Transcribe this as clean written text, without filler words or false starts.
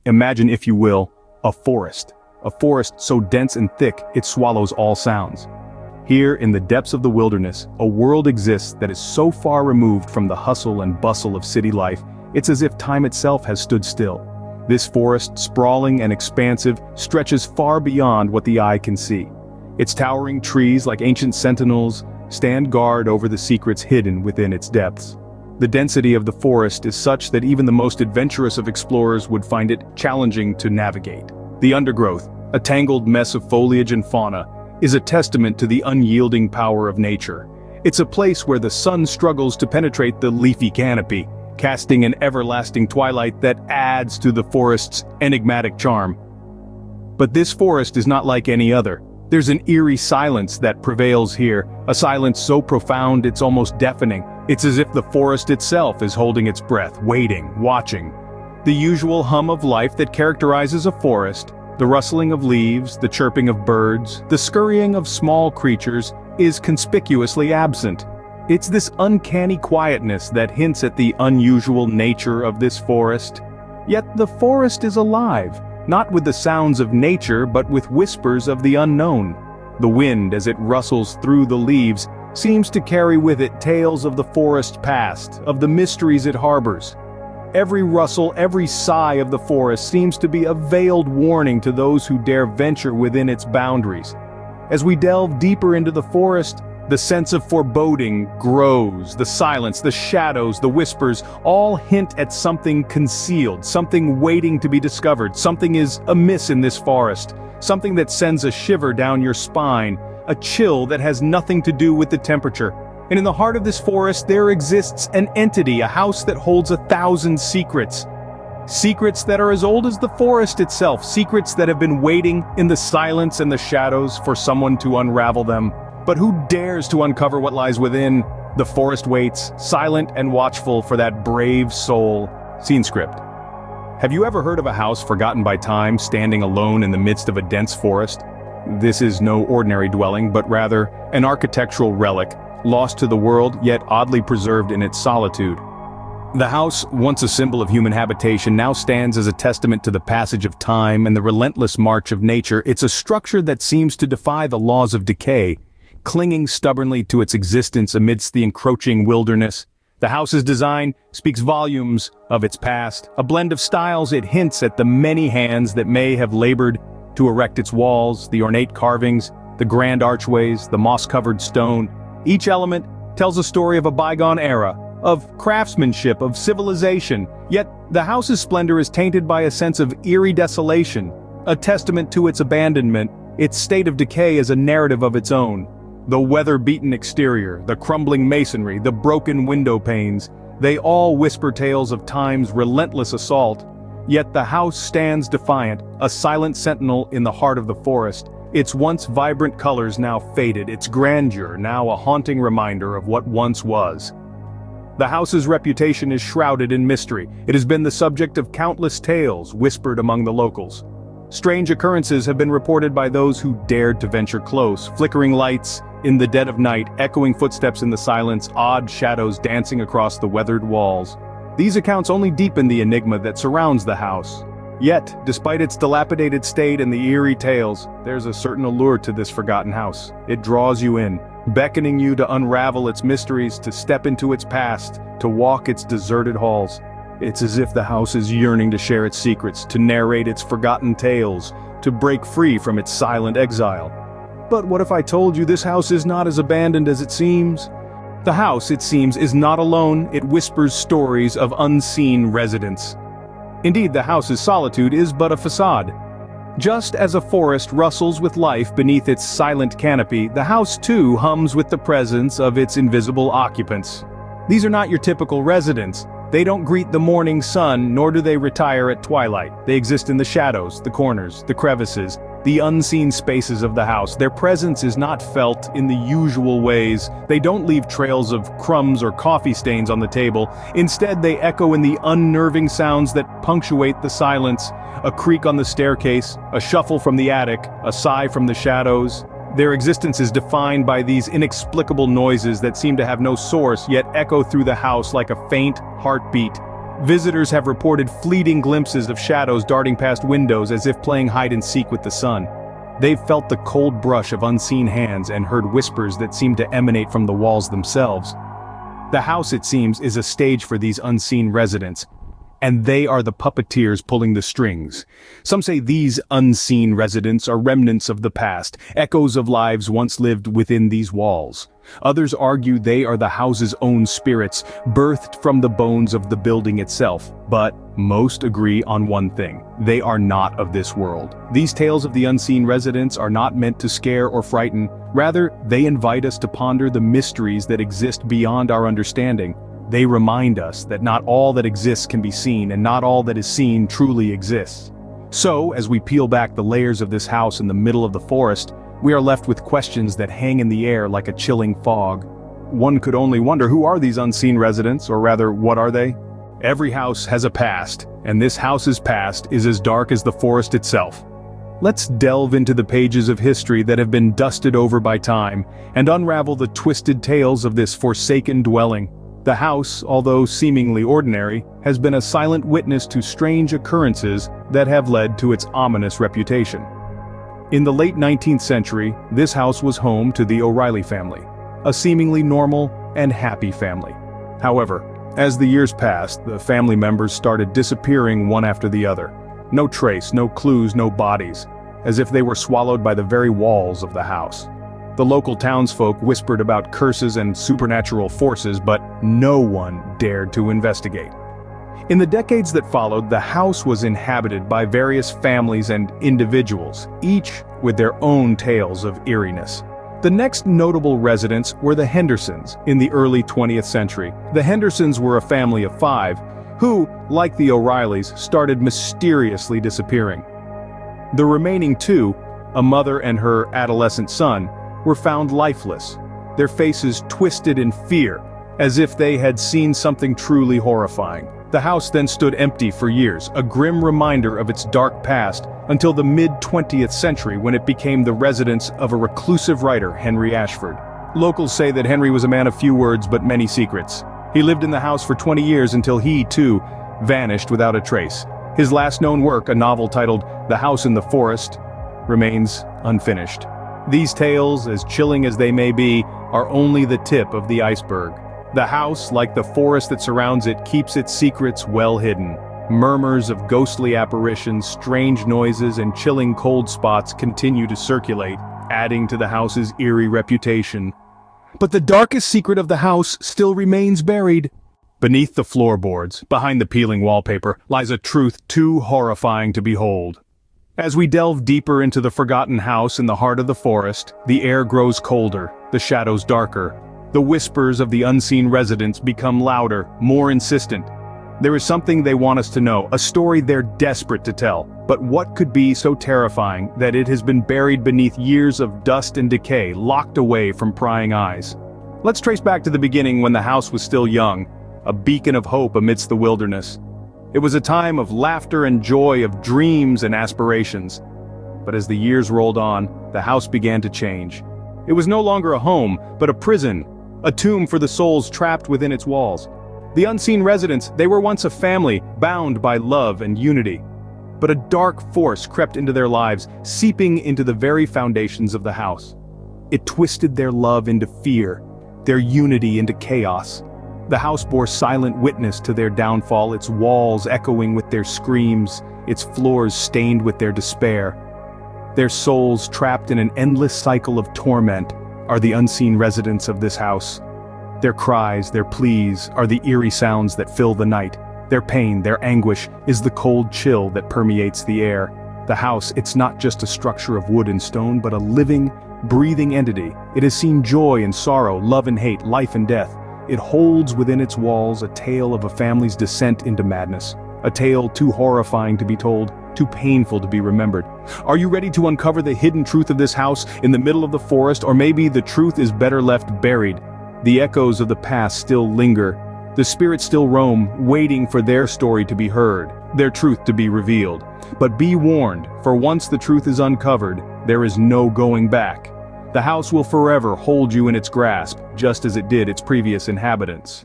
Imagine, if you will, a forest. A forest so dense and thick, it swallows all sounds. Here, in the depths of the wilderness, a world exists that is so far removed from the hustle and bustle of city life, it's as if time itself has stood still. This forest, sprawling and expansive, stretches far beyond what the eye can see. Its towering trees, like ancient sentinels, stand guard over the secrets hidden within its depths. The density of the forest is such that even the most adventurous of explorers would find it challenging to navigate. The undergrowth, a tangled mess of foliage and fauna, is a testament to the unyielding power of nature. It's a place where the sun struggles to penetrate the leafy canopy, casting an everlasting twilight that adds to the forest's enigmatic charm. But this forest is not like any other. There's an eerie silence that prevails here, a silence so profound it's almost deafening. It's as if the forest itself is holding its breath, waiting, watching. The usual hum of life that characterizes a forest, the rustling of leaves, the chirping of birds, the scurrying of small creatures, is conspicuously absent. It's this uncanny quietness that hints at the unusual nature of this forest. Yet the forest is alive, not with the sounds of nature but with whispers of the unknown. The wind, as it rustles through the leaves, seems to carry with it tales of the forest past, of the mysteries it harbors. Every rustle, every sigh of the forest seems to be a veiled warning to those who dare venture within its boundaries. As we delve deeper into the forest, the sense of foreboding grows. The silence, the shadows, the whispers, all hint at something concealed, something waiting to be discovered. Something is amiss in this forest, something that sends a shiver down your spine, a chill that has nothing to do with the temperature. And in the heart of this forest there exists an entity, a house that holds 1,000 secrets. Secrets that are as old as the forest itself, secrets that have been waiting in the silence and the shadows for someone to unravel them. But who dares to uncover what lies within? The forest waits, silent and watchful for that brave soul. Scene script. Have you ever heard of a house forgotten by time, standing alone in the midst of a dense forest? This is no ordinary dwelling, but rather an architectural relic, lost to the world, yet oddly preserved in its solitude. The house, once a symbol of human habitation, now stands as a testament to the passage of time and the relentless march of nature. It's a structure that seems to defy the laws of decay, clinging stubbornly to its existence amidst the encroaching wilderness. The house's design speaks volumes of its past. A blend of styles, it hints at the many hands that may have labored to erect its walls, the ornate carvings, the grand archways, the moss-covered stone. Each element tells a story of a bygone era, of craftsmanship, of civilization, yet the house's splendor is tainted by a sense of eerie desolation, a testament to its abandonment. Its state of decay is a narrative of its own. The weather-beaten exterior, the crumbling masonry, the broken window panes, they all whisper tales of time's relentless assault. Yet the house stands defiant, a silent sentinel in the heart of the forest. Its once vibrant colors now faded, its grandeur now a haunting reminder of what once was. The house's reputation is shrouded in mystery. It has been the subject of countless tales whispered among the locals. Strange occurrences have been reported by those who dared to venture close, flickering lights in the dead of night, echoing footsteps in the silence, odd shadows dancing across the weathered walls. These accounts only deepen the enigma that surrounds the house. Yet, despite its dilapidated state and the eerie tales, there's a certain allure to this forgotten house. It draws you in, beckoning you to unravel its mysteries, to step into its past, to walk its deserted halls. It's as if the house is yearning to share its secrets, to narrate its forgotten tales, to break free from its silent exile. But what if I told you this house is not as abandoned as it seems? The house, it seems, is not alone. It whispers stories of unseen residents. Indeed, the house's solitude is but a facade. Just as a forest rustles with life beneath its silent canopy, the house too hums with the presence of its invisible occupants. These are not your typical residents. They don't greet the morning sun, nor do they retire at twilight. They exist in the shadows, the corners, the crevices, the unseen spaces of the house. Their presence is not felt in the usual ways. They don't leave trails of crumbs or coffee stains on the table. Instead, they echo in the unnerving sounds that punctuate the silence. A creak on the staircase, a shuffle from the attic, a sigh from the shadows. Their existence is defined by these inexplicable noises that seem to have no source, yet echo through the house like a faint heartbeat. Visitors have reported fleeting glimpses of shadows darting past windows as if playing hide-and-seek with the sun. They've felt the cold brush of unseen hands and heard whispers that seem to emanate from the walls themselves. The house, it seems, is a stage for these unseen residents, and they are the puppeteers pulling the strings. Some say these unseen residents are remnants of the past, echoes of lives once lived within these walls. Others argue they are the house's own spirits, birthed from the bones of the building itself. But most agree on one thing: they are not of this world. These tales of the unseen residents are not meant to scare or frighten. Rather, they invite us to ponder the mysteries that exist beyond our understanding. They remind us that not all that exists can be seen, and not all that is seen truly exists. So, as we peel back the layers of this house in the middle of the forest, we are left with questions that hang in the air like a chilling fog. One could only wonder, who are these unseen residents, or rather, what are they? Every house has a past, and this house's past is as dark as the forest itself. Let's delve into the pages of history that have been dusted over by time, and unravel the twisted tales of this forsaken dwelling. The house, although seemingly ordinary, has been a silent witness to strange occurrences that have led to its ominous reputation. In the late 19th century, this house was home to the O'Reilly family, a seemingly normal and happy family. However, as the years passed, the family members started disappearing one after the other. No trace, no clues, no bodies, as if they were swallowed by the very walls of the house. The local townsfolk whispered about curses and supernatural forces, but no one dared to investigate. In the decades that followed, the house was inhabited by various families and individuals, each with their own tales of eeriness. The next notable residents were the Hendersons in the early 20th century. The Hendersons were a family of 5, who, like the O'Reillys, started mysteriously disappearing. The remaining 2, a mother and her adolescent son, were found lifeless, their faces twisted in fear, as if they had seen something truly horrifying. The house then stood empty for years, a grim reminder of its dark past, until the mid-20th century when it became the residence of a reclusive writer, Henry Ashford. Locals say that Henry was a man of few words but many secrets. He lived in the house for 20 years until he, too, vanished without a trace. His last known work, a novel titled The House in the Forest, remains unfinished. These tales, as chilling as they may be, are only the tip of the iceberg. The house, like the forest that surrounds it, keeps its secrets well hidden. Murmurs of ghostly apparitions, strange noises, and chilling cold spots continue to circulate, adding to the house's eerie reputation. But the darkest secret of the house still remains buried. Beneath the floorboards, behind the peeling wallpaper, lies a truth too horrifying to behold. As we delve deeper into the forgotten house in the heart of the forest, the air grows colder, the shadows darker. The whispers of the unseen residents become louder, more insistent. There is something they want us to know, a story they're desperate to tell. But what could be so terrifying that it has been buried beneath years of dust and decay, locked away from prying eyes? Let's trace back to the beginning when the house was still young, a beacon of hope amidst the wilderness. It was a time of laughter and joy, of dreams and aspirations. But as the years rolled on, the house began to change. It was no longer a home, but a prison, a tomb for the souls trapped within its walls. The unseen residents, they were once a family, bound by love and unity. But a dark force crept into their lives, seeping into the very foundations of the house. It twisted their love into fear, their unity into chaos. The house bore silent witness to their downfall, its walls echoing with their screams, its floors stained with their despair. Their souls, trapped in an endless cycle of torment, are the unseen residents of this house. Their cries, their pleas, are the eerie sounds that fill the night. Their pain, their anguish, is the cold chill that permeates the air. The house, it's not just a structure of wood and stone, but a living, breathing entity. It has seen joy and sorrow, love and hate, life and death. It holds within its walls a tale of a family's descent into madness. A tale too horrifying to be told, too painful to be remembered. Are you ready to uncover the hidden truth of this house in the middle of the forest, or maybe the truth is better left buried? The echoes of the past still linger. The spirits still roam, waiting for their story to be heard, their truth to be revealed. But be warned, for once the truth is uncovered, there is no going back. The house will forever hold you in its grasp, just as it did its previous inhabitants.